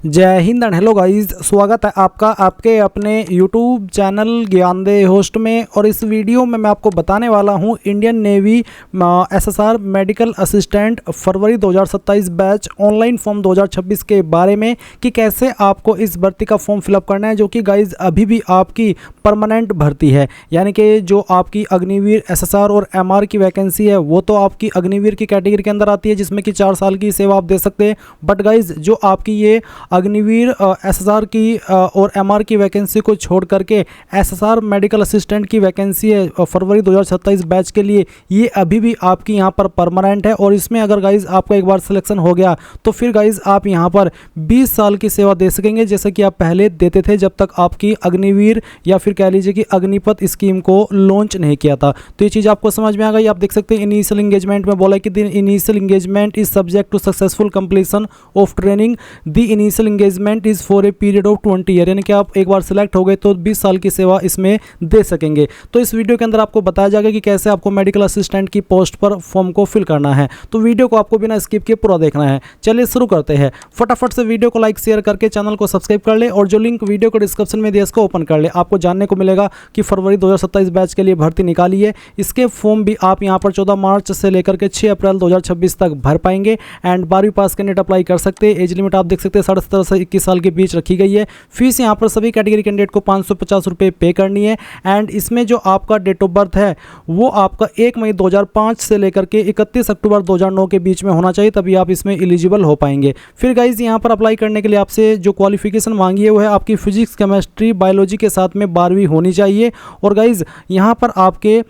जय Hind and hello guys, स्वागत है आपका आपके अपने यूट्यूब चैनल ज्ञानदे होस्ट में। और इस वीडियो में मैं आपको बताने वाला हूं Indian Navy SSR medical assistant फरवरी 2027 बैच ऑनलाइन फॉर्म 2026 के बारे में कि कैसे आपको इस भर्ती का फॉर्म फिलअप करना है, जो कि गाइस अभी भी आपकी परमानेंट भर्ती है। यानी कि जो आपकी अग्निवीर एसएसआर और एमआर की वैकेंसी है वो तो आपकी अग्निवीर की कैटेगरी के अंदर आती है, जिसमें कि 4 साल की सेवा आप दे सकते हैं। बट गाइज जो आपकी ये अग्निवीर एसएसआर की और एमआर की वैकेंसी को छोड़ करके एसएसआर मेडिकल असिस्टेंट की वैकेंसी है फरवरी 2027 बैच के लिए, ये अभी भी आपकी यहाँ पर परमानेंट है। और इसमें अगर गाइज आपका एक बार सिलेक्शन हो गया तो फिर गाइज आप यहाँ पर 20 साल की सेवा दे सकेंगे, जैसे कि आप पहले देते थे जब तक आपकी अग्निवीर या फिर कह लीजिए कि अग्निपथ स्कीम को लॉन्च नहीं किया था। तो ये चीज़ आपको समझ में आ गई। आप देख सकते हैं इनिशियल इंगेजमेंट में बोला है कि initial engagement is subject to successful completion of training. The initial engagement is for a period of 20 year, यानी कि आप एक बार सिलेक्ट हो गए तो 20 साल की सेवा इसमें दे सकेंगे। तो इस वीडियो के अंदर आपको बताया जाएगा कि कैसे आपको मेडिकल असिस्टेंट की पोस्ट पर फॉर्म को फिल करना है। तो वीडियो को आपको बिना स्किप किए पूरा देखना है। चलिए शुरू करते हैं। फटाफट से वीडियो को लाइक शेयर करके चैनल को सब्सक्राइब कर ले और जो लिंक वीडियो को डिस्क्रिप्शन में दिया इसको ओपन कर ले। आपको जानने को मिलेगा कि फरवरी 2027 बैच के लिए भर्ती निकाली है। इसके फॉर्म भी आप यहाँ पर 14 मार्च से लेकर के 6 अप्रैल 2026 तक भर पाएंगे। एंड 12वीं पास कैंडिडेट अप्लाई कर सकते हैं। एज लिमिट आप देख सकते हैं 17.5 से 21 साल के बीच रखी गई है। फीस यहाँ पर सभी कैटेगरी कैंडिडेट को 550 रुपये पे करनी है। एंड इसमें जो आपका डेट ऑफ बर्थ है वो आपका 1 मई 2005 से लेकर के 31 अक्टूबर 2009 के बीच में होना चाहिए, तभी आप इसमें एलिजिबल हो पाएंगे। फिर गाइज यहाँ पर अप्लाई करने के लिए आपसे जो क्वालिफिकेशन मांगी है वो है आपकी फिजिक्स केमिस्ट्री बायोलॉजी के साथ में 12वीं होनी चाहिए। और गाइज यहाँ पर आपके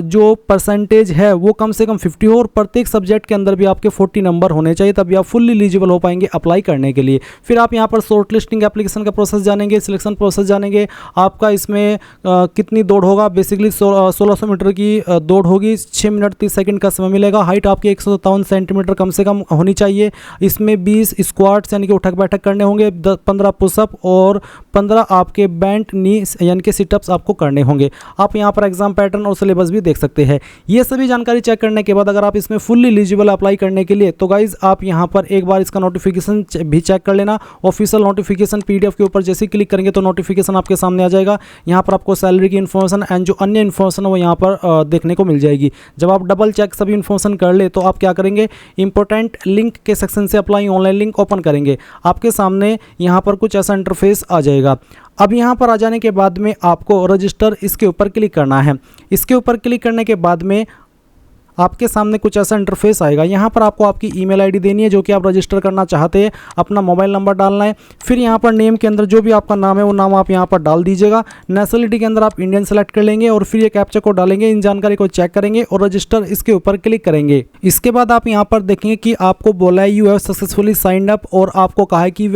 जो परसेंटेज है वो कम से कम 50 हो और प्रत्येक सब्जेक्ट के अंदर भी आपके 40 नंबर होने चाहिए, तभी आप फुल्ली एलिजिबल हो पाएंगे अप्लाई करने के लिए। फिर आप यहाँ पर शॉर्ट लिस्टिंग एप्लीकेशन का प्रोसेस जानेंगे, सिलेक्शन प्रोसेस जानेंगे। आपका इसमें कितनी दौड़ होगा, बेसिकली 1600 मीटर की दौड़ होगी, 6 मिनट 30 सेकंड का समय मिलेगा। हाइट आपकी 157 सेंटीमीटर कम से कम होनी चाहिए। इसमें 20 स्क्वाट्स यानी कि उठक बैठक करने होंगे, 15 पुशअप और 15 आपके बेंट नी यानी कि सिटअप्स आपको करने होंगे। आप यहाँ पर एग्जाम पैटर्न और सिलेबस भी देख सकते हैं। ये सभी जानकारी चेक करने के बाद अगर आप इसमें फुल्ली एलिजिबल अप्लाई करने के लिए तो गाइज आप यहाँ पर एक बार इसका नोटिफिकेशन भी चेक कर लेना। ऑफिशियल नोटिफिकेशन पीडीएफ के ऊपर जैसे क्लिक करेंगे तो नोटिफिकेशन आपके सामने आ जाएगा। यहाँ पर आपको सैलरी की इन्फॉर्मेशन एंड जो अन्य इन्फॉर्मेशन वो यहाँ पर देखने को मिल जाएगी। जब आप डबल चेक सभी इन्फॉर्मेशन कर ले तो आप क्या करेंगे, इंपॉर्टेंट लिंक के सेक्शन से अप्लाई ऑनलाइन लिंक ओपन करेंगे। आपके सामने यहाँ पर कुछ ऐसा इंटरफेस आ जाएगा। अब यहाँ पर आ जाने के बाद में आपको रजिस्टर इसके ऊपर क्लिक करना है। इसके ऊपर क्लिक करने के बाद में आपके सामने कुछ ऐसा इंटरफेस आएगा। यहाँ पर आपको आपकी ईमेल आईडी देनी है जो कि आप रजिस्टर करना चाहते हैं, अपना मोबाइल नंबर डालना है। फिर यहाँ पर नेम के अंदर जो भी आपका नाम है वो नाम आप यहाँ पर डाल दीजिएगा। नेशनलिटी के अंदर आप इंडियन सेलेक्ट कर लेंगे और फिर ये कैप्चा कोड डालेंगे। इन जानकारी को चेक करेंगे और रजिस्टर इसके ऊपर क्लिक करेंगे। इसके बाद आप यहाँ पर देखेंगे कि आपको बोला है you have successfully signed up और आपको कहा है कि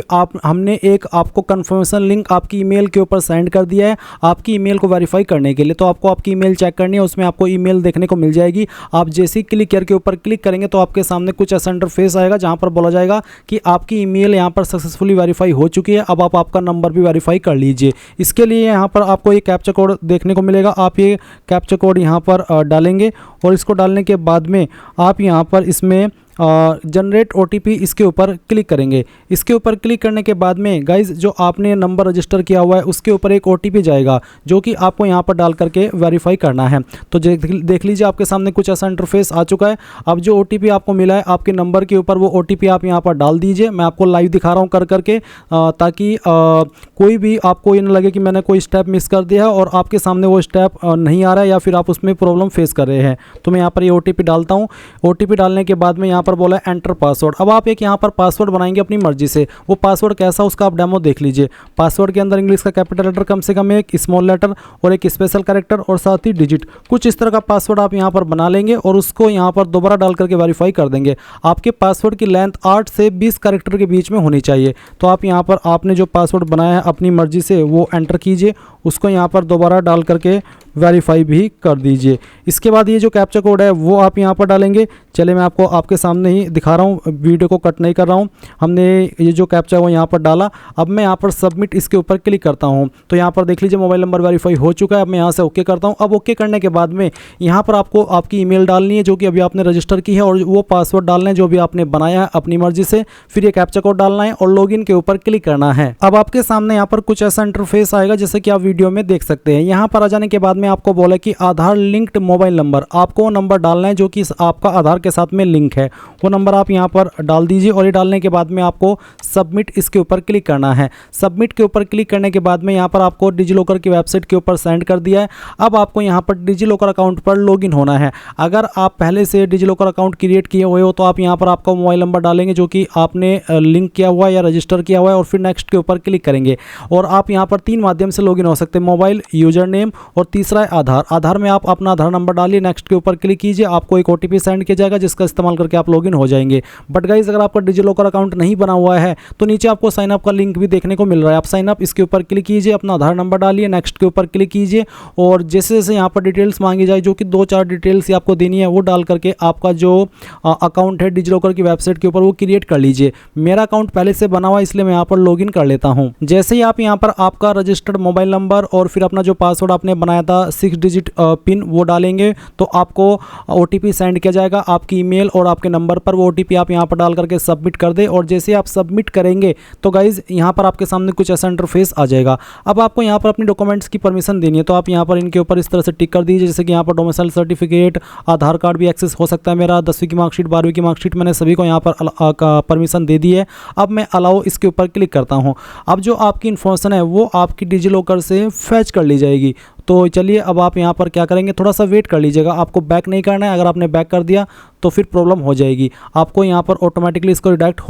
हमने एक आपको कन्फर्मेशन लिंक आपकी ईमेल के ऊपर सेंड कर दिया है आपकी ईमेल को वेरीफाई करने के लिए। तो आपको आपकी ईमेल चेक करनी है, उसमें आपको ईमेल देखने को मिल जाएगी। आप जैसे ही क्लिक के ऊपर क्लिक करेंगे तो आपके सामने कुछ ऐसा इंटरफेस आएगा जहां पर बोला जाएगा कि आपकी ईमेल यहां पर सक्सेसफुली वेरीफाई हो चुकी है। अब आप आपका नंबर भी वेरीफाई कर लीजिए। इसके लिए यहां पर आपको ये कैप्चा कोड देखने को मिलेगा। आप ये कैप्चा कोड यहां पर डालेंगे और इसको डालने के बाद में आप यहां पर इसमें जनरेट ओटीपी इसके ऊपर क्लिक करेंगे। इसके ऊपर क्लिक करने के बाद में गाइज जो आपने नंबर रजिस्टर किया हुआ है उसके ऊपर एक ओटीपी जाएगा जो कि आपको यहाँ पर डाल करके वेरीफाई करना है। तो देख लीजिए आपके सामने कुछ ऐसा इंटरफेस आ चुका है। अब जो ओटीपी आपको मिला है आपके नंबर के ऊपर वो ओटीपी आप यहाँ पर डाल दीजिए। मैं आपको लाइव दिखा रहा हूँ कर करके ताकि कोई भी आपको ये न लगे कि मैंने कोई स्टेप मिस कर दिया है और आपके सामने वो स्टेप नहीं आ रहा है या फिर आप उसमें प्रॉब्लम फेस कर रहे हैं। तो मैं यहाँ पर ये ओटीपी डालता हूँ। ओटीपी डालने के बाद में यहाँ पर बोला है एंटर पासवर्ड। अब आप एक यहाँ पर पासवर्ड बनाएंगे अपनी मर्जी से। वो पासवर्ड कैसा उसका आप डेमो देख लीजिए। पासवर्ड के अंदर इंग्लिश का कैपिटल लेटर कम से कम एक स्मॉल लेटर और एक स्पेशल कैरेक्टर और साथ ही डिजिट, कुछ इस तरह का पासवर्ड आप यहाँ पर बना लेंगे और उसको यहाँ पर दोबारा डाल करके वेरीफाई कर देंगे। आपके पासवर्ड की लेंथ 8 से 20 कैरेक्टर के बीच में होनी चाहिए। तो आप यहाँ पर आपने जो पासवर्ड बनाया है अपनी मर्जी से वो एंटर कीजिए, उसको यहाँ पर दोबारा डाल करके वेरीफाई भी कर दीजिए। इसके बाद ये जो कैप्चा कोड है वो आप यहाँ पर डालेंगे। चलिए मैं आपको आपके सामने ही दिखा रहा हूँ, वीडियो को कट नहीं कर रहा हूँ। हमने ये जो कैप्चा है वो यहाँ पर डाला। अब मैं यहाँ पर सबमिट इसके ऊपर क्लिक करता हूँ तो यहाँ पर देख लीजिए मोबाइल नंबर वेरीफाई हो चुका है। अब मैं यहाँ से ओके करता हूँ। अब ओके करने के बाद में यहाँ पर आपको आपकी ईमेल डालनी है जो कि अभी आपने रजिस्टर की है, और वो पासवर्ड डालना है जो भी आपने बनाया है अपनी मर्जी से। फिर ये कैप्चा कोड डालना है और लॉगिन के ऊपर क्लिक करना है। अब आपके सामने यहाँ पर कुछ ऐसा इंटरफेस आएगा जैसे कि आप वीडियो में देख सकते हैं। यहाँ पर आ जाने के बाद में आपको बोला कि आधार लिंक्ड मोबाइल नंबर, आपको वो नंबर डालना है जो कि आपका आधार के साथ में लिंक है। वो नंबर आप यहाँ पर डाल दीजिए और ये डालने के बाद में आपको सबमिट इसके ऊपर क्लिक करना है। सबमिट के ऊपर क्लिक करने के बाद में यहाँ पर आपको डिजिलॉकर की वेबसाइट के ऊपर सेंड कर दिया है। अब आपको यहाँ पर डिजिलॉकर अकाउंट पर लॉगिन होना है। अगर आप पहले से डिजिलॉकर अकाउंट क्रिएट किए हुए हो तो आप यहाँ पर आपका मोबाइल नंबर डालेंगे जो कि आपने लिंक किया हुआ है या रजिस्टर किया हुआ है, और फिर नेक्स्ट के ऊपर क्लिक करेंगे। और आप यहाँ पर 3 माध्यम से लॉगिन हो सकते हैं, मोबाइल, यूजर नेम और तीसरा है आधार। आधार में आप अपना आधार नंबर डालिए, नेक्स्ट के ऊपर क्लिक कीजिए, आपको एक OTP सेंड किया जाएगा जिसका इस्तेमाल करके आप लॉगिन हो जाएंगे। बट गाइस अगर आपका डिजिलॉकर अकाउंट नहीं बना हुआ है तो नीचे आपको साइन अप का लिंक भी देखने को मिल रहा है। आप साइन अप इसके ऊपर क्लिक कीजिए, अपना आधार नंबर डालिए, नेक्स्ट के ऊपर क्लिक कीजिए, और जैसे जैसे यहाँ पर डिटेल्स मांगी जाए जो कि 2-4 डिटेल्स आपको देनी है वो डाल करके आपका जो अकाउंट है डिजिलॉकर की वेबसाइट के ऊपर वो क्रिएट कर लीजिए। मेरा अकाउंट पहले से बना हुआ इसलिए मैं यहाँ पर लॉगिन कर लेता हूँ। जैसे ही आप यहाँ पर आपका रजिस्टर्ड मोबाइल नंबर और फिर अपना जो पासवर्ड आपने बनाया था 6 डिजिट पिन वो डालेंगे तो आपको OTP सेंड किया जाएगा आपकी ईमेल और आपके नंबर पर। वो OTP आप यहाँ पर डाल करके सबमिट कर दे, और जैसे आप सबमिट करेंगे तो गाइज यहाँ पर आपके सामने कुछ ऐसा इंटरफेस आ जाएगा। अब आपको यहाँ पर अपने डॉक्यूमेंट्स की परमिशन देनी है तो आप यहाँ पर इनके ऊपर इस तरह से टिक कर दीजिए। जैसे कि यहाँ पर डोमिसाइल सर्टिफिकेट, आधार कार्ड भी एक्सेस हो सकता है मेरा, 10वीं की मार्कशीट, 12वीं की मार्कशीट, मैंने सभी को यहाँ पर परमिशन दे दी है। अब मैं अलाउ इसके ऊपर क्लिक करता हूँ। अब जो आपकी इन्फॉर्मेशन है वो आपकी डिजिलॉकर से फैच कर ली जाएगी। तो चलिए अब आप यहाँ पर क्या करेंगे, थोड़ा सा वेट कर लीजिएगा, आपको बैक नहीं करना है। अगर आपने बैक कर दिया तो फिर प्रॉब्लम हो जाएगी, आपको यहाँ पर ऑटोमेटिकली इसको रिडायरेक्ट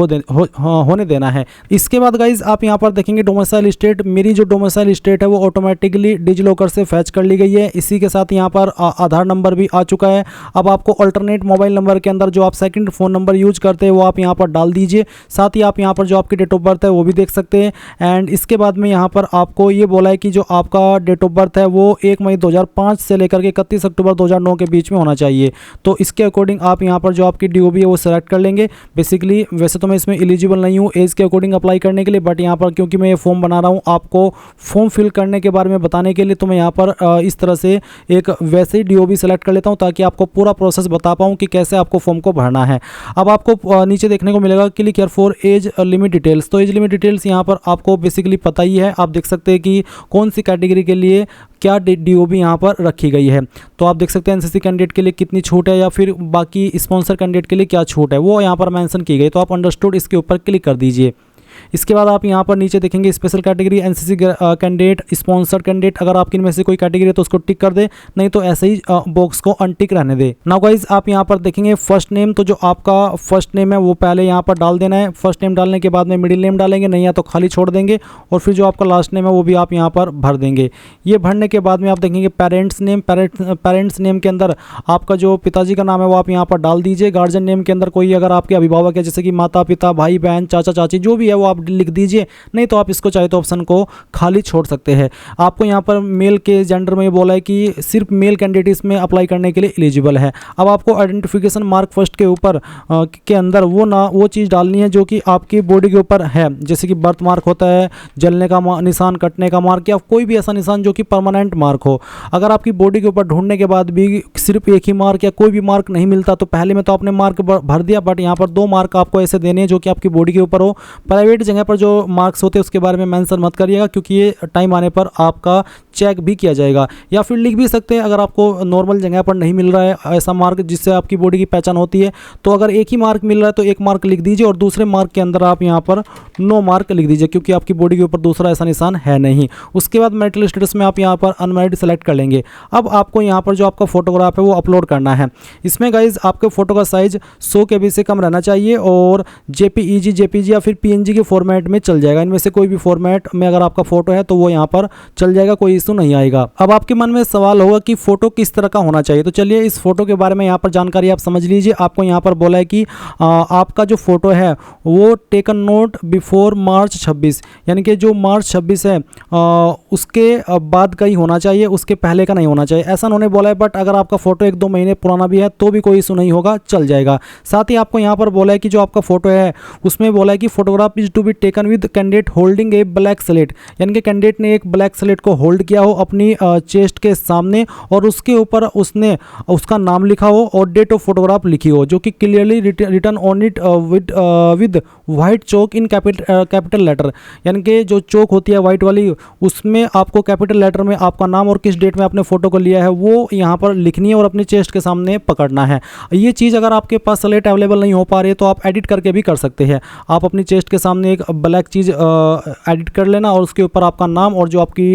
होने देना है। इसके बाद गाइज आप यहाँ पर देखेंगे डोमिसाइल स्टेट, मेरी जो डोमिसाइल स्टेट है वो ऑटोमेटिकली डिजिलॉकर से फैच कर ली गई है। इसी के साथ यहाँ पर आधार नंबर भी आ चुका है। अब आपको अल्टरनेट मोबाइल नंबर के अंदर जो आप सेकंड फ़ोन नंबर यूज करते हैं वो आप यहाँ पर डाल दीजिए। साथ ही आप यहाँ पर जो आपकी डेट ऑफ बर्थ है वो भी देख सकते हैं। एंड इसके बाद में यहाँ पर आपको ये बोला है कि जो आपका डेट ऑफ बर्थ है वो 1 मई 2005 से लेकर के 31 अक्टूबर 2009 के बीच में होना चाहिए। तो इसके अकॉर्डिंग आप यहाँ पर जो आपकी DOB है वो सेलेक्ट कर लेंगे। बेसिकली वैसे तो मैं इसमें एलिजिबल नहीं हूँ एज के अकॉर्डिंग अप्लाई करने के लिए, बट यहाँ पर क्योंकि मैं ये फॉर्म बना रहा हूँ आपको फॉर्म फिल करने के बारे में बताने के लिए, तो मैं यहाँ पर इस तरह से एक वैसे ही DOB सेलेक्ट कर लेता हूँ ताकि आपको पूरा प्रोसेस बता पाऊँ कि कैसे आपको फॉर्म को भरना है। अब आपको नीचे देखने को मिलेगा click here for age limit details. तो एज लिमिट डिटेल्स यहाँ पर आपको बेसिकली पता ही है, आप देख सकते हैं कि कौन सी कैटेगरी के लिए क्या DOB यहाँ पर रखी गई है। तो आप देख सकते हैं NCC कैंडिडेट के लिए कितनी छूट है या फिर बाकी स्पॉन्सर कैंडिडेट के लिए क्या छूट है वो यहाँ पर मेंशन की गई। तो आप अंडरस्टूड इसके ऊपर क्लिक कर दीजिए। इसके बाद आप यहाँ पर नीचे देखेंगे special category, NCC candidate, sponsored candidate. अगर आपकी इनमें से कोई कैटेगरी है तो उसको टिक कर दे, नहीं तो ऐसे ही बॉक्स को अनटिक रहने दे। नाउ गाइज आप यहाँ पर देखेंगे फर्स्ट नेम, तो जो आपका फर्स्ट नेम है वो पहले यहाँ पर डाल देना है। फर्स्ट नेम डालने के बाद में मिडिल नेम डालेंगे, नहीं या तो खाली छोड़ देंगे, और फिर जो आपका लास्ट नेम है वो भी आप यहाँ पर भर देंगे। ये भरने के बाद में आप देखेंगे पेरेंट्स नेम, पेरेंट्स नेम के अंदर आपका जो पिताजी का नाम है वो आप यहाँ पर डाल दीजिए। गार्जियन नेम के अंदर कोई अगर आपके अभिभावक है जैसे कि माता पिता, भाई बहन, चाचा चाची, जो भी है वो आप लिख दीजिए, नहीं तो आप इसको चाहे तो ऑप्शन को खाली छोड़ सकते हैं। आपको यहाँ पर मेल के जेंडर में बोला है कि सिर्फ मेल कैंडिडेट इसमें अप्लाई करने के लिए एलिजिबल है। अब आपको आइडेंटिफिकेशन मार्क फर्स्ट के ऊपर के अंदर वो चीज़ डालनी है जो कि आपकी बॉडी के ऊपर है, जैसे कि बर्थ मार्क होता है, जलने का निशान, कटने का मार्क, या कोई भी ऐसा निशान जो कि परमानेंट मार्क हो। अगर आपकी बॉडी के ऊपर ढूंढने के बाद भी सिर्फ एक ही मार्क या कोई भी मार्क नहीं मिलता तो पहले में तो आपने मार्क भर दिया, बट यहाँ पर 2 मार्क आपको ऐसे देने हैं जो कि आपकी बॉडी के ऊपर हो। प्राइवेट जगह पर जो मार्क्स होते हैं उसके बारे में मेंशन मत करिएगा क्योंकि ये टाइम आने पर आपका चेक भी किया जाएगा। या फिर लिख भी सकते हैं अगर आपको नॉर्मल जगह पर नहीं मिल रहा है ऐसा मार्क जिससे आपकी बॉडी की पहचान होती है, तो अगर एक ही मार्क मिल रहा है तो 1 मार्क लिख दीजिए और दूसरे मार्क के अंदर आप यहाँ पर नो मार्क लिख दीजिए क्योंकि आपकी बॉडी के ऊपर दूसरा ऐसा निशान है नहीं। उसके बाद मैरिटल स्टेटस में आप यहाँ पर अनमैरिड सेलेक्ट कर लेंगे। अब आपको यहाँ पर जो आपका फोटोग्राफ है वो अपलोड करना है। इसमें गाइज आपके फोटो का साइज 100 KB से कम रहना चाहिए और JPEG, JPG या फिर PNG के फॉर्मेट में चल जाएगा। इनमें से कोई भी फॉर्मेट में अगर आपका फोटो है तो वो यहाँ पर चल जाएगा, कोई इशू नहीं आएगा। अब आपके मन में सवाल होगा कि फोटो किस तरह का होना चाहिए, तो चलिए इस फोटो के बारे में यहाँ पर जानकारी आप समझ लीजिए। आपको यहाँ पर बोला है कि आपका जो फोटो है वो टेकन नोट बिफोर मार्च 26, यानी कि जो मार्च 26 है उसके बाद का ही होना चाहिए, उसके पहले का नहीं होना चाहिए, ऐसा उन्होंने बोला है। बट अगर आपका फ़ोटो 1-2 महीने पुराना भी है तो भी कोई इशू नहीं होगा, चल जाएगा। साथ ही आपको यहाँ पर बोला है कि जो आपका फ़ोटो है उसमें बोला है कि photograph is to be taken with candidate holding a black slate, यानी कि कैंडिडेट ने एक ब्लैक स्लेट को होल्ड किया हो अपनी चेस्ट के सामने और उसके ऊपर उसने उसका नाम लिखा हो और डेट ऑफ फोटोग्राफ लिखी हो, जो कि clearly written on it with white chalk in capital letter, यानी कि जो चौक होती है वाइट वाली उसमें आपको कैपिटल लेटर में आपका नाम और किस डेट में आपने फ़ोटो को लिया है वो यहाँ पर लिखनी है और अपनी चेस्ट के सामने पकड़ना है। ये चीज़ अगर आपके पास स्लेट अवेलेबल नहीं हो पा रही है तो आप एडिट करके भी कर सकते हैं। आप अपनी चेस्ट के सामने एक ब्लैक चीज़ एडिट कर लेना और उसके ऊपर आपका नाम और जो आपकी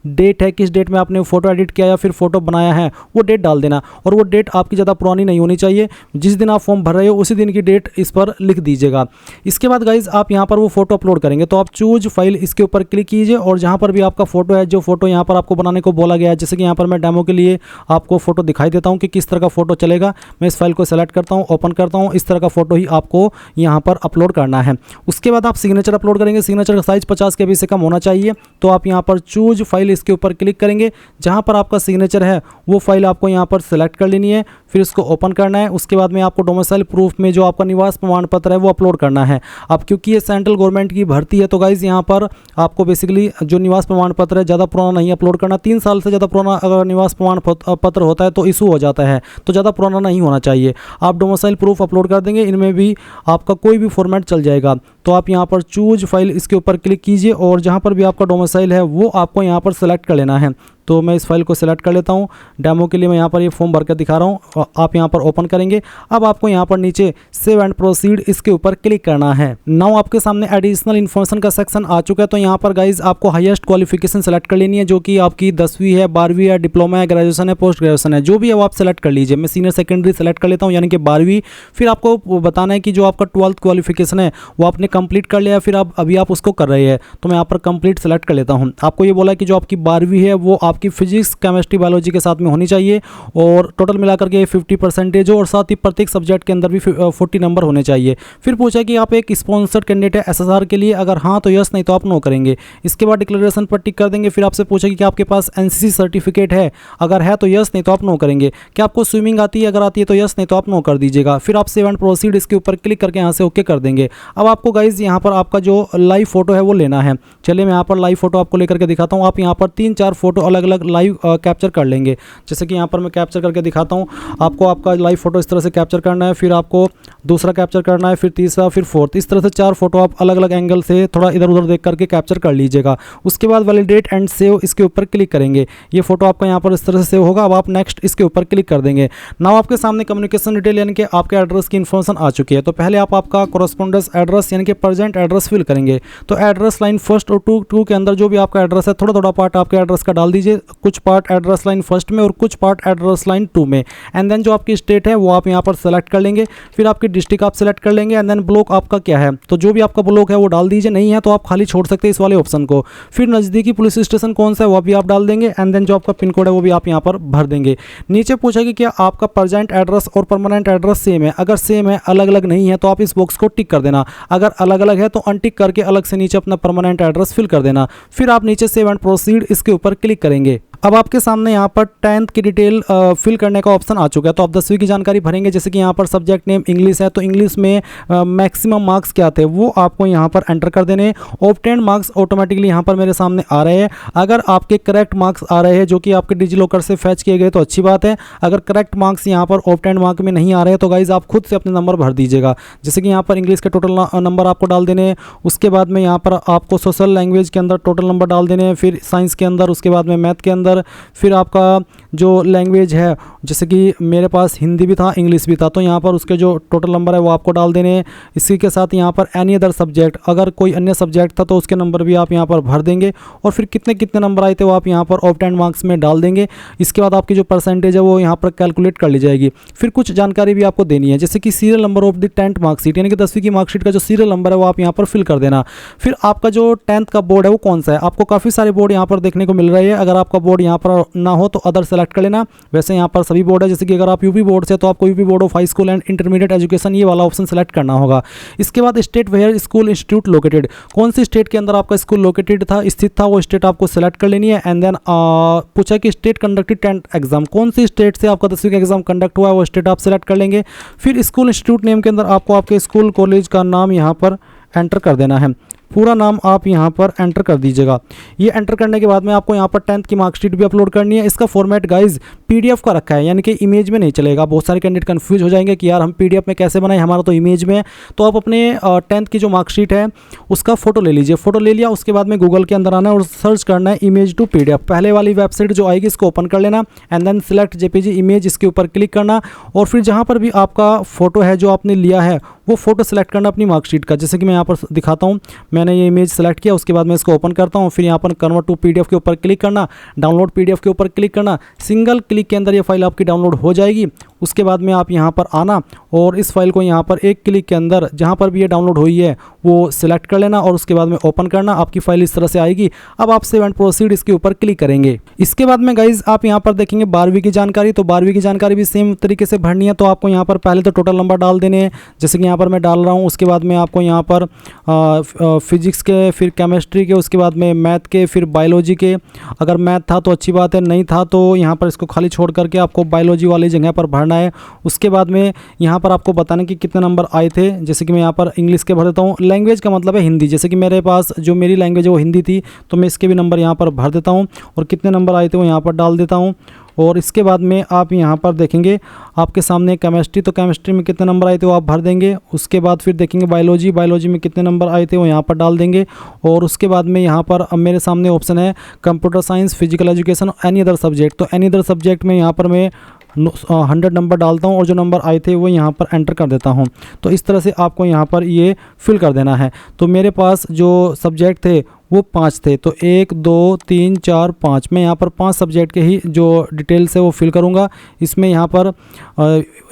डेट है, किस डेट में आपने फ़ोटो एडिट किया या फिर फ़ोटो बनाया है वो डेट डाल देना। और वो डेट आपकी ज़्यादा पुरानी नहीं होनी चाहिए, जिस दिन आप फॉर्म भर रहे हो उसी दिन की डेट इस पर लिख दीजिएगा। इसके बाद गाइज आप यहाँ पर वो फ़ोटो अपलोड करेंगे तो आप चूज फाइल इसके ऊपर क्लिक कीजिए और जहाँ पर भी आपका फ़ोटो है, जो फ़ोटो यहाँ पर आपको बनाने को बोला गया है, जैसे कि यहाँ पर मैं डेमो के लिए आपको फ़ोटो दिखाई देता हूँ कि किस तरह का फ़ोटो चलेगा। मैं इस फाइल को सेलेक्ट करता हूँ, ओपन करता हूँ, इस तरह का फ़ोटो ही आपको यहाँ पर अपलोड करना है। उसके बाद आप सिग्नेचर अपलोड करेंगे। सिग्नेचर का साइज़ 50 KB से कम होना चाहिए, तो आप यहाँ पर चूज फाइल इसके ऊपर क्लिक करेंगे। जहाँ पर आपका सिग्नेचर है वो फाइल आपको यहाँ पर सेलेक्ट कर लेनी है, फिर इसको ओपन करना है। उसके बाद में आपको डोमिसाइल प्रूफ में जो आपका निवास प्रमाण पत्र है वो अपलोड करना है। अब क्योंकि ये सेंट्रल गवर्नमेंट की भर्ती है तो गाइज़ यहाँ पर आपको बेसिकली जो निवास प्रमाण पत्र है ज़्यादा पुराना नहीं अपलोड करना। 3 साल से ज़्यादा पुराना अगर निवास प्रमाण पत्र होता है तो इशू हो जाता है, तो ज़्यादा पुराना नहीं होना चाहिए। आप डोमिसाइल प्रूफ अपलोड कर देंगे, इनमें भी आपका कोई भी फॉर्मेट चल जाएगा। तो आप यहाँ पर चूज फाइल इसके ऊपर क्लिक कीजिए और जहाँ पर भी आपका डोमिसाइल है वो आपको यहाँ पर सेलेक्ट कर लेना है। तो मैं इस फाइल को सेलेक्ट कर लेता हूँ। डेमो के लिए मैं यहाँ पर ये फॉर्म भर कर दिखा रहा हूँ। आप यहाँ पर ओपन करेंगे। अब आपको यहाँ पर नीचे सेव एंड प्रोसीड इसके ऊपर क्लिक करना है। नाउ आपके सामने एडिशनल इन्फॉर्मेशन का सेक्शन आ चुका है। तो यहाँ पर गाइज आपको हाईएस्ट क्वालिफिकेशन सेलेक्ट कर लेनी है, जो कि आपकी 10वीं है, 12वीं है, डिप्लोमा है, ग्रेजुएशन है, पोस्ट ग्रेजुएशन है, जो भी है वो आप सेलेक्ट कर लीजिए। मैं सीनियर सेकेंडरी सेलेक्ट कर लेता हूँ, यानी कि 12वीं। फिर आपको बताना है कि जो आपका 12th क्वालिफिकेशन है वो आपने कंप्लीट कर लिया, फिर अभी आप उसको कर रहे हैं। तो मैं यहाँ पर कंप्लीट सेलेक्ट कर लेता हूँ। आपको ये बोला है कि जो आपकी 12वीं है वो आपकी फिजिक्स, केमिस्ट्री, बायोलॉजी के साथ में होनी चाहिए और टोटल मिलाकर के 50% हो और साथ ही प्रत्येक सब्जेक्ट के अंदर भी 40 नंबर होने चाहिए। फिर पूछा कि आप एक स्पॉन्सर्ड कैंडिडेट है एसएसआर के लिए, अगर हाँ तो यस, नहीं तो आप नो करेंगे। इसके बाद डिक्लेरेशन पर टिक कर देंगे। फिर आपसे पूछा कि आपके पास एनसीसी सर्टिफिकेट है, अगर है तो यस, नहीं तो आप नो करेंगे। क्या आपको स्विमिंग आती है, अगर आती है तो यस, नहीं तो आप नो कर दीजिएगा। फिर आप सेव एंड प्रोसीड इसके ऊपर क्लिक करके यहाँ से ओके कर देंगे। अब आपको गाइज यहाँ पर आपका जो लाइव फोटो है वो लेना है। चलिए मैं यहाँ पर लाइव फोटो आपको लेकर के दिखाता हूँ। आप यहाँ पर 3-4 फोटो अलग अलग लाइव कैप्चर कर लेंगे। जैसे कि यहाँ पर मैं कैप्चर करके दिखाता हूँ। आपको आपका लाइव फोटो इस तरह से कैप्चर करना है, फिर आपको दूसरा कैप्चर करना है, फिर तीसरा, फिर फोर्थ। इस तरह से 4 फोटो आप अलग अलग एंगल से थोड़ा इधर उधर देख करके कैप्चर कर लीजिएगा। उसके बाद वैलिडेट एंड सेव इसके ऊपर क्लिक करेंगे। ये फोटो आपका यहाँ पर इस तरह से सेव होगा। अब आप नेक्स्ट इसके ऊपर क्लिक कर देंगे। नाउ आपके सामने कम्युनिकेशन डिटेल यानी कि आपके एड्रेस की इन्फॉर्मेशन आ चुकी है। तो पहले आप आपका कोरस्पोंडेंस एड्रेस यानी कि प्रेजेंट एड्रेस फिल करेंगे। तो एड्रेस लाइन फर्स्ट और टू के अंदर जो भी आपका एड्रेस है थोड़ा थोड़ा पार्ट आपके एड्रेस का डाल दीजिए। कुछ पार्ट एड्रेस लाइन फर्स्ट में और कुछ पार्ट एड्रेस लाइन 2 में। एंड देन जो आपकी स्टेट है वो आप यहाँ पर सेलेक्ट कर लेंगे। फिर आपकी डिस्ट्रिक्ट आप सेलेक्ट कर लेंगे। एंड देन ब्लॉक आपका क्या है, तो जो भी आपका ब्लॉक है वो डाल दीजिए। नहीं है तो आप खाली छोड़ सकते हैं इस वाले ऑप्शन को। फिर नज़दीकी पुलिस स्टेशन कौन सा है वो भी आप डाल देंगे। एंड देन जो आपका पिन कोड है वो भी आप यहाँ पर भर देंगे। नीचे पूछा कि क्या आपका प्रेजेंट एड्रेस और परमानेंट एड्रेस सेम है। अगर सेम है, अलग अलग नहीं है, तो आप इस बॉक्स को टिक कर देना। अगर अलग अलग है तो अनटिक करके अलग से नीचे अपना परमानेंट एड्रेस फिल कर देना। फिर आप नीचे सेव एंड प्रोसीड इसके ऊपर क्लिक करेंगे। अब आपके सामने यहाँ पर 10th की डिटेल फिल करने का ऑप्शन आ चुका है। तो आप 10वीं की जानकारी भरेंगे। जैसे कि यहाँ पर सब्जेक्ट नेम इंग्लिश है, तो इंग्लिश में मैक्सिमम मार्क्स क्या थे वो आपको यहाँ पर एंटर कर देने। ऑब्टेन्ड मार्क्स ऑटोमेटिकली यहाँ पर मेरे सामने आ रहे हैं। अगर आपके करेक्ट मार्क्स आ रहे हैं जो कि आपके डिजिलॉकर से फैच किए गए तो अच्छी बात है। अगर करेक्ट मार्क्स यहाँ पर ऑब्टेन्ड मार्क में नहीं आ रहे हैं तो गाइज आप खुद से अपने नंबर भर दीजिएगा। जैसे कि यहाँ पर इंग्लिश के टोटल नंबर आपको डाल देने। उसके बाद में यहाँ पर आपको सोशल लैंग्वेज के अंदर टोटल नंबर डाल देने। फिर साइंस के अंदर, उसके बाद में मैथ के अंदर, फिर आपका जो लैंग्वेज है जैसे कि मेरे पास हिंदी भी था, इंग्लिश भी था, तो यहाँ पर उसके जो टोटल नंबर है वो आपको डाल देने। इसी के साथ यहाँ पर एनी अदर सब्जेक्ट, अगर कोई अन्य सब्जेक्ट था तो उसके नंबर भी आप यहाँ पर भर देंगे। और फिर कितने कितने नंबर आए थे वो आप यहाँ पर ऑब्टेन्ड मार्क्स में डाल देंगे। इसके बाद आपकी जो परसेंटेज है वो यहाँ पर कैलकुलेट कर ली जाएगी। फिर कुछ जानकारी भी आपको देनी है, जैसे कि serial number of the 10th marksheet, यानी कि 10वीं की मार्कशीट का जो सीरियल नंबर है वो आप यहाँ पर फिल कर देना। फिर आपका जो 10th का बोर्ड है वो कौन सा है। आपको काफ़ी सारे बोर्ड यहाँ पर देखने को मिल रहे हैं। अगर आपका बोर्ड यहाँ पर ना हो तो अदर सेलेक्ट कर लेना। वैसे यहाँ पर सभी बोर्ड है, जैसे कि अगर आप यूपी बोर्ड से तो आपको UP board of high school and intermediate education ये वाला ऑप्शन सेलेक्ट करना होगा। इसके बाद state where school institute located, कौन सी स्टेट के अंदर आपका स्कूल लोकेटेड था, स्थित था, वो स्टेट आपको सेलेक्ट कर लेनी है। एंड देन पूछा कि स्टेट कंडक्टेड 10th एग्जाम, कौन सी स्टेट से आपका 10वीं का एग्जाम कंडक्ट हुआ है वो स्टेट आप सेलेक्ट कर लेंगे। फिर स्कूल इंस्टीट्यूट नेम के अंदर आपको आपके स्कूल कॉलेज का नाम यहाँ पर एंटर कर देना है, पूरा नाम आप यहाँ पर एंटर कर दीजिएगा। ये एंटर करने के बाद में आपको यहाँ पर 10th की मार्कशीट भी अपलोड करनी है। इसका फॉर्मेट गाइज पीडीएफ का रखा है, यानी कि इमेज में नहीं चलेगा। बहुत सारे कैंडिडेट कंफ्यूज हो जाएंगे कि यार हम पीडीएफ में कैसे बनाएं, हमारा तो इमेज में है। तो आप अपने 10th की जो मार्कशीट है उसका फोटो ले लीजिए। फोटो ले लिया, उसके बाद में गूगल के अंदर आना है और सर्च करना है इमेज टू पीडीएफ। पहले वाली वेबसाइट जो आएगी इसको ओपन कर लेना and then select JPEG image, इसके ऊपर क्लिक करना और फिर जहाँ पर भी आपका फोटो है जो आपने लिया है वो फोटो सेलेक्ट करना अपनी मार्कशीट का। जैसे कि मैं यहाँ पर दिखाता हूँ, मैंने ये इमेज सेलेक्ट किया, उसके बाद मैं इसको ओपन करता हूँ। फिर यहाँ पर कन्वर्ट टू पीडीएफ के ऊपर क्लिक करना, डाउनलोड पीडीएफ के ऊपर क्लिक करना। सिंगल क्लिक के अंदर ये फाइल आपकी डाउनलोड हो जाएगी। उसके बाद में आप यहाँ पर आना और इस फाइल को यहाँ पर एक क्लिक के अंदर जहाँ पर भी ये डाउनलोड हुई है वो सिलेक्ट कर लेना और उसके बाद में ओपन करना। आपकी फाइल इस तरह से आएगी। अब आप सेव एंड प्रोसीड इसके ऊपर क्लिक करेंगे। इसके बाद में गाइज आप यहाँ पर देखेंगे 12वीं की जानकारी। तो 12वीं की जानकारी भी सेम तरीके से भरनी है। तो आपको यहाँ पर पहले तो टोटल नंबर डाल देने हैं, जैसे कि यहाँ पर मैं डाल रहा हूँ। उसके बाद में आपको यहाँ पर फिजिक्स के, फिर केमिस्ट्री के, उसके बाद में मैथ के, फिर बायोलॉजी के। अगर मैथ था तो अच्छी बात है, नहीं था तो यहाँ पर इसको खाली छोड़ करके आपको बायोलॉजी वाली जगह पर भरना है। उसके बाद में यहाँ पर आपको बताना कि कितने नंबर आए थे। जैसे कि मैं यहाँ पर इंग्लिश के भर देता हूँ, लैंग्वेज का मतलब है हिंदी। जैसे कि मेरे पास जो मेरी लैंग्वेज है वो हिंदी थी तो मैं इसके भी नंबर यहाँ पर भर देता हूँ और कितने नंबर आए थे वो यहाँ पर डाल देता हूँ। और इसके बाद में आप यहाँ पर देखेंगे आपके सामने केमिस्ट्री, तो केमिस्ट्री में कितने नंबर आए थे वो आप भर देंगे। उसके बाद फिर देखेंगे बायोलॉजी, बायोलॉजी में कितने नंबर आए थे वो यहाँ पर डाल देंगे। और उसके बाद में यहाँ पर अब मेरे सामने ऑप्शन है computer science, physical education, any other subject. तो एनी अदर सब्जेक्ट में यहाँ पर मैं 100 नंबर डालता हूँ और जो नंबर आए थे वो यहाँ पर एंटर कर देता हूँ। तो इस तरह से आपको यहाँ पर ये फिल कर देना है। तो मेरे पास जो सब्जेक्ट थे वो 5 थे, तो 1 2 3 4 5 मैं यहाँ पर 5 सब्जेक्ट के ही जो डिटेल्स है वो फिल करूँगा। इसमें यहाँ पर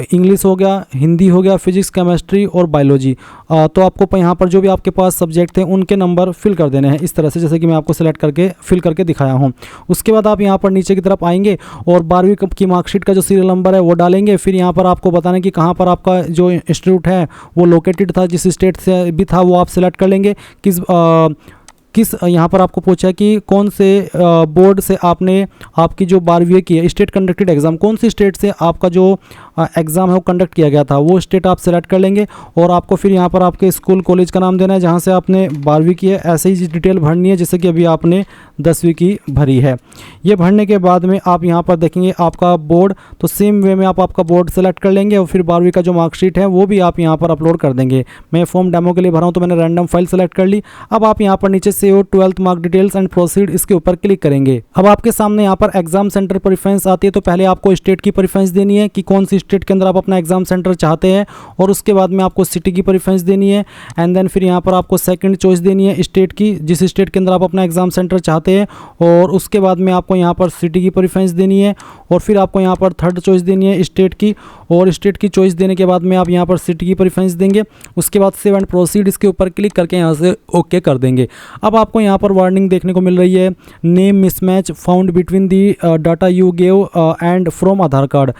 इंग्लिश हो गया, हिंदी हो गया, फिजिक्स, केमिस्ट्री और बायोलॉजी। तो आपको यहाँ पर जो भी आपके पास सब्जेक्ट थे उनके नंबर फिल कर देने हैं इस तरह से, जैसे कि मैं आपको सेलेक्ट करके फिल करके दिखाया हूँ। उसके बाद आप यहाँ पर नीचे की तरफ आएंगे और 12वीं की मार्कशीट का जो सीरियल नंबर है वो डालेंगे। फिर यहाँ पर आपको बताना कि कहाँ पर आपका जो इंस्टीट्यूट है वो लोकेटेड था, जिस स्टेट से भी था वो आप सेलेक्ट कर लेंगे। किस यहाँ पर आपको पूछा कि कौन से बोर्ड से आपने आपकी जो 12वीं की है स्टेट कंडक्टेड एग्ज़ाम, कौन सी स्टेट से आपका जो एग्ज़ाम है वो कंडक्ट किया गया था, वो स्टेट आप सेलेक्ट कर लेंगे। और आपको फिर यहाँ पर आपके स्कूल कॉलेज का नाम देना है जहाँ से आपने 12वीं की है। ऐसे ही डिटेल भरनी है जैसे कि अभी आपने 10वीं की भरी है। ये भरने के बाद में आप यहाँ पर देखेंगे आपका बोर्ड, तो सेम वे में आप आपका बोर्ड सेलेक्ट कर लेंगे और फिर 12वीं का जो मार्कशीट है वो भी आप यहाँ पर अपलोड कर देंगे। मैं फॉर्म डेमो के लिए भरा हूँ तो मैंने रैंडम फाइल सेलेक्ट कर ली। अब आप यहाँ पर नीचे से 12th mark details and proceed इसके ऊपर क्लिक करेंगे। अब आपके सामने यहाँ पर एग्जाम सेंटर प्रेफरेंस आती है। तो पहले आपको स्टेट की प्रेफरेंस देनी है कि कौन सी स्टेट के अंदर आप अपना एग्जाम सेंटर चाहते हैं, और उसके बाद में आपको सिटी की प्रेफरेंस देनी है। एंड देन फिर यहाँ पर आपको सेकंड चॉइस देनी है स्टेट की, जिस स्टेट के अंदर आप अपना एग्जाम सेंटर चाहते हैं। और उसके बाद में आपको यहाँ पर सिटी की प्रेफरेंस देनी है और फिर आपको यहाँ पर थर्ड चॉइस देनी है स्टेट की, और स्टेट की चॉइस देने के बाद में आप यहाँ पर सिटी की प्रेफरेंस देंगे। उसके बाद सेव एंड प्रोसीड इसके ऊपर क्लिक करके यहाँ से ओके कर देंगे। अब आपको यहाँ पर वार्निंग देखने को मिल रही है, name mismatch found between the data you gave and from Aadhaar card.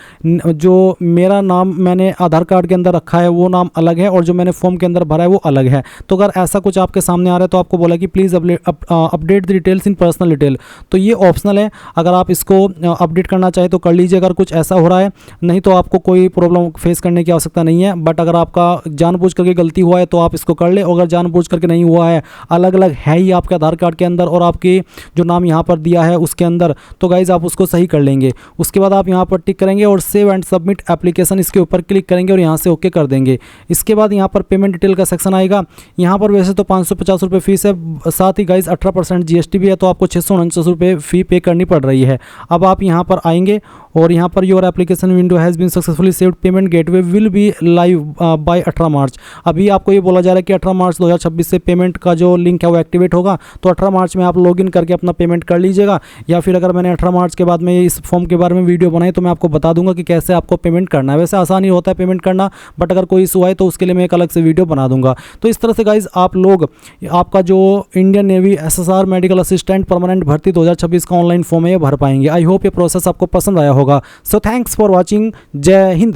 जो मेरा नाम मैंने आधार कार्ड के अंदर रखा है वो नाम अलग है और जो मैंने फॉर्म के अंदर भरा है वो अलग है। तो अगर ऐसा कुछ आपके सामने आ रहा है तो आपको बोला कि please update the details in personal detail. तो ये ऑप्शनल है, अगर आप इसको अपडेट करना चाहे तो कर लीजिए अगर कुछ ऐसा हो रहा है, नहीं तो आपको कोई प्रॉब्लम फेस करने की आवश्यकता नहीं है। बट अगर आपका जानबूझ करके गलती हुआ है तो आप इसको कर ले, और अगर जानबूझ करके नहीं हुआ है, अलग अलग है ही आपके आधार कार्ड के अंदर और आपके जो नाम यहाँ पर दिया है उसके अंदर, तो गाइज आप उसको सही कर लेंगे। उसके बाद आप यहाँ पर टिक करेंगे और सेव एंड सबमिट एप्लीकेशन इसके ऊपर क्लिक करेंगे और यहाँ से ओके कर देंगे। इसके बाद यहाँ पर पेमेंट डिटेल का सेक्शन आएगा। यहाँ पर वैसे तो 550 रुपये फीस है, साथ ही गाइज 18% GST भी है, तो आपको 649 रुपये फ़ी पे करनी पड़ रही है। अब आप यहाँ पर आएंगे और यहाँ पर your application window has been successfully saved, payment gateway will be live by 18 March. अभी आपको ये बोला जा रहा है कि 18 मार्च 2026 से पेमेंट का जो लिंक है वो एक्टिवेट होगा। तो 18 मार्च में आप लॉगिन करके अपना पेमेंट कर लीजिएगा, या फिर अगर मैंने 18 मार्च के बाद में इस फॉर्म के बारे में वीडियो बनाई तो मैं आपको बता दूंगा कि कैसे आपको पेमेंट करना है। वैसे आसानी होता है पेमेंट करना, बट अगर कोई इशू आए तो उसके लिए मैं एक अलग से वीडियो बना दूंगा। तो इस तरह से गाइज आप लोग आपका जो Indian Navy SSR medical assistant permanent भर्ती 2026 का ऑनलाइन फॉर्म है ये भर पाएंगे। आई होप ये प्रोसेस आपको पसंद आया होगा। So thanks for watching. जय हिंद।